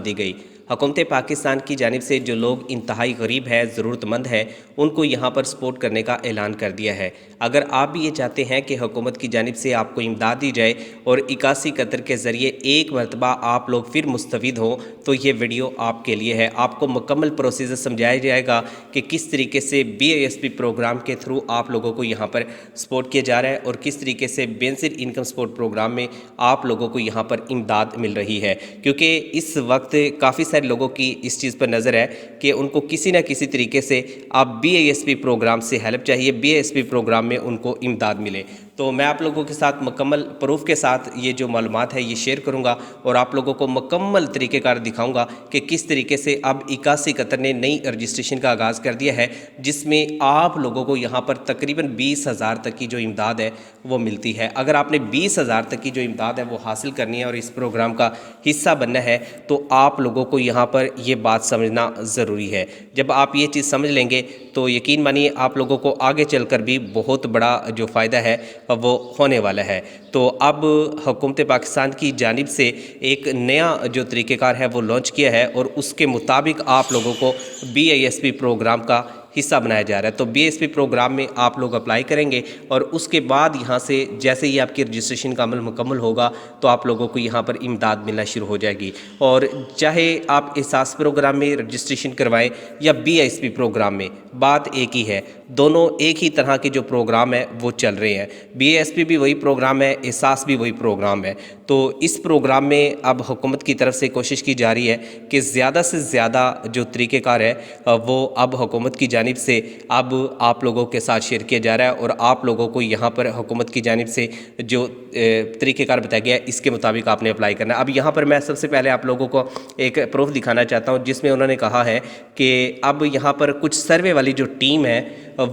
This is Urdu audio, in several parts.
دی گئی۔ حکومت پاکستان کی جانب سے جو لوگ انتہائی غریب ہے، ضرورت مند ہے، ان کو یہاں پر سپورٹ کرنے کا اعلان کر دیا ہے۔ اگر آپ بھی یہ چاہتے ہیں کہ حکومت کی جانب سے آپ کو امداد دی جائے اور 81 قطر کے ذریعے ایک مرتبہ آپ لوگ پھر مستفید ہوں، تو یہ ویڈیو آپ کے لیے ہے۔ آپ کو مکمل پروسیجر سمجھایا جائے گا کہ کس طریقے سے BISP پروگرام کے تھرو آپ لوگوں کو یہاں پر سپورٹ کیا جا رہا ہے اور کس طریقے سے بینظیر انکم سپورٹ پروگرام میں آپ لوگوں کو یہاں پر امداد مل رہی ہے، کیونکہ اس وقت کافی سارے لوگوں کی اس چیز پر نظر ہے کہ ان کو کسی نہ کسی طریقے سے آپ BISP پروگرام سے ہیلپ چاہیے، BISP پروگرام میں ان کو امداد ملے۔ تو میں آپ لوگوں کے ساتھ مکمل پروف کے ساتھ یہ جو معلومات ہے یہ شیئر کروں گا اور آپ لوگوں کو مکمل طریقہ کار دکھاؤں گا کہ کس طریقے سے اب 81 قطر نے نئی رجسٹریشن کا آغاز کر دیا ہے، جس میں آپ لوگوں کو یہاں پر تقریباً 20,000 تک کی جو امداد ہے وہ ملتی ہے۔ اگر آپ نے 20,000 تک کی جو امداد ہے وہ حاصل کرنی ہے اور اس پروگرام کا حصہ بننا ہے تو آپ لوگوں کو یہاں پر یہ بات سمجھنا ضروری ہے۔ جب آپ یہ چیز سمجھ لیں گے تو یقین مانیے آپ لوگوں کو آگے چل کر بھی بہت بڑا جو فائدہ ہے وہ ہونے والا ہے۔ تو اب حکومت پاکستان کی جانب سے ایک نیا جو طریقہ کار ہے وہ لانچ کیا ہے اور اس کے مطابق آپ لوگوں کو BISP پروگرام کا حصہ بنایا جا رہا ہے۔ تو BISP پروگرام میں آپ لوگ اپلائی کریں گے اور اس کے بعد یہاں سے جیسے ہی آپ کی رجسٹریشن کا عمل مکمل ہوگا تو آپ لوگوں کو یہاں پر امداد ملنا شروع ہو جائے گی۔ اور چاہے آپ احساس پروگرام میں رجسٹریشن کروائیں یا BISP پروگرام میں، بات ایک ہی ہے، دونوں ایک ہی طرح کے جو پروگرام ہے وہ چل رہے ہیں۔ BISP بھی وہی پروگرام ہے، احساس بھی وہی پروگرام ہے۔ تو اس پروگرام میں اب حکومت کی طرف سے کوشش کی جا رہی ہے کہ زیادہ سے زیادہ جو طریقہ کار ہے وہ اب حکومت کی جانب سے اب آپ لوگوں کے ساتھ شیئر کیا جا رہا ہے اور آپ لوگوں کو یہاں پر حکومت کی جانب سے جو طریقہ کار بتایا گیا ہے اس کے مطابق آپ نے اپلائی کرنا ہے۔ اب یہاں پر میں سب سے پہلے آپ لوگوں کو ایک پروف دکھانا چاہتا ہوں جس میں انہوں نے کہا ہے کہ اب یہاں پر کچھ سروے والی جو ٹیم ہے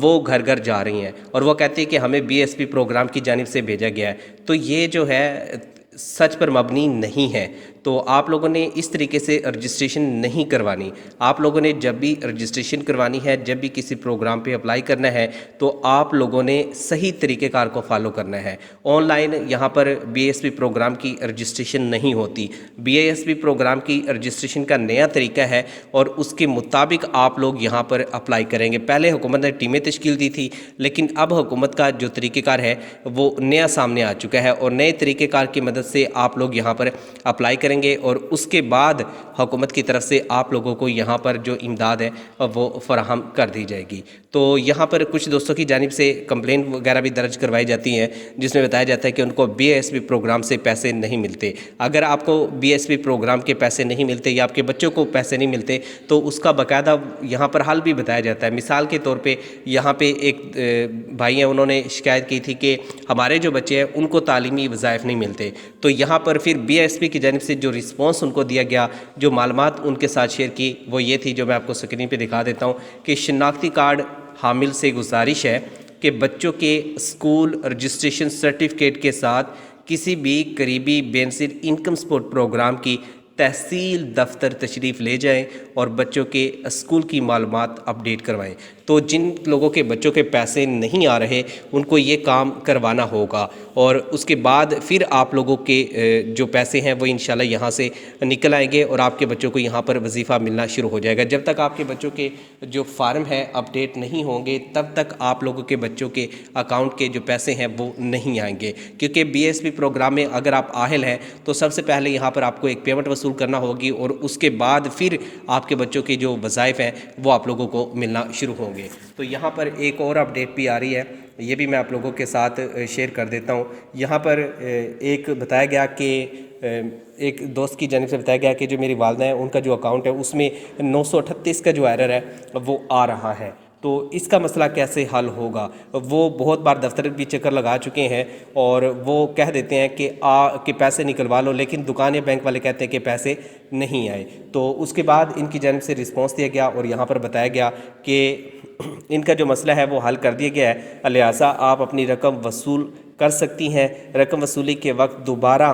وہ گھر گھر جا رہی ہیں اور وہ کہتے ہیں کہ ہمیں BISP پروگرام کی جانب سے بھیجا گیا ہے۔ تو یہ جو ہے سچ پر مبنی نہیں ہے۔ تو آپ لوگوں نے اس طریقے سے رجسٹریشن نہیں کروانی۔ آپ لوگوں نے جب بھی رجسٹریشن کروانی ہے، جب بھی کسی پروگرام پہ اپلائی کرنا ہے تو آپ لوگوں نے صحیح طریقہ کار کو فالو کرنا ہے۔ آن لائن یہاں پر BISP پروگرام کی رجسٹریشن نہیں ہوتی۔ BISP پروگرام کی رجسٹریشن کا نیا طریقہ ہے اور اس کے مطابق آپ لوگ یہاں پر اپلائی کریں گے۔ پہلے حکومت نے ٹیمیں تشکیل دی تھی لیکن اب حکومت کا جو طریقہ کار ہے وہ نیا سامنے آ چکا ہے اور نئے طریقہ کار کی مدد سے آپ لوگ یہاں پر اپلائی کریں گے اور اس کے بعد حکومت کی طرف سے آپ لوگوں کو یہاں پر جو امداد ہے وہ فراہم کر دی جائے گی۔ تو یہاں پر کچھ دوستوں کی جانب سے کمپلین وغیرہ بھی درج کروائی جاتی ہیں جس میں بتایا جاتا ہے کہ ان کو BISP پروگرام سے پیسے نہیں ملتے۔ اگر آپ کو BISP پروگرام کے پیسے نہیں ملتے یا آپ کے بچوں کو پیسے نہیں ملتے تو اس کا باقاعدہ یہاں پر حل بھی بتایا جاتا ہے۔ مثال کے طور پہ یہاں پہ ایک بھائی ہیں، انہوں نے شکایت کی تھی کہ ہمارے جو بچے ہیں ان کو تعلیمی وظائف نہیں ملتے۔ تو یہاں پر پھر BISP کی جانب سے جو رسپانس ان کو دیا گیا، جو معلومات ان کے ساتھ شیئر کی وہ یہ تھی جو میں آپ کو اسکرین پہ دکھا دیتا ہوں کہ شناختی کارڈ حامل سے گزارش ہے کہ بچوں کے اسکول رجسٹریشن سرٹیفکیٹ کے ساتھ کسی بھی قریبی بینظیر انکم سپورٹ پروگرام کی تحصیل دفتر تشریف لے جائیں اور بچوں کے اسکول کی معلومات اپڈیٹ کروائیں۔ تو جن لوگوں کے بچوں کے پیسے نہیں آ رہے ان کو یہ کام کروانا ہوگا اور اس کے بعد پھر آپ لوگوں کے جو پیسے ہیں وہ انشاءاللہ یہاں سے نکل آئیں گے اور آپ کے بچوں کو یہاں پر وظیفہ ملنا شروع ہو جائے گا۔ جب تک آپ کے بچوں کے جو فارم ہے اپڈیٹ نہیں ہوں گے تب تک آپ لوگوں کے بچوں کے اکاؤنٹ کے جو پیسے ہیں وہ نہیں آئیں گے، کیونکہ BISP پروگرام میں اگر آپ اہل ہیں تو سب سے پہلے یہاں پر آپ کو ایک پیمنٹ وصول کرنا ہوگی اور اس کے بعد پھر آپ کے بچوں کے جو وظائف ہیں وہ آپ لوگوں کو ملنا شروع ہوں گے۔ تو یہاں پر ایک اور اپڈیٹ بھی آ رہی ہے، یہ بھی میں آپ لوگوں کے ساتھ شیئر کر دیتا ہوں۔ یہاں پر ایک بتایا گیا کہ ایک دوست کی جانب سے بتایا گیا کہ جو میری والدہ ہیں ان کا جو اکاؤنٹ ہے اس میں 938 کا جو ایرر ہے وہ آ رہا ہے۔ تو اس کا مسئلہ کیسے حل ہوگا؟ وہ بہت بار دفتر بھی چکر لگا چکے ہیں اور وہ کہہ دیتے ہیں کہ پیسے نکلوا لو، لیکن دکان یا بینک والے کہتے ہیں کہ پیسے نہیں آئے۔ تو اس کے بعد ان کی جانب سے رسپانس دیا گیا اور یہاں پر بتایا گیا کہ ان کا جو مسئلہ ہے وہ حل کر دیا گیا ہے، لہٰذا آپ اپنی رقم وصول کر سکتی ہیں۔ رقم وصولی کے وقت دوبارہ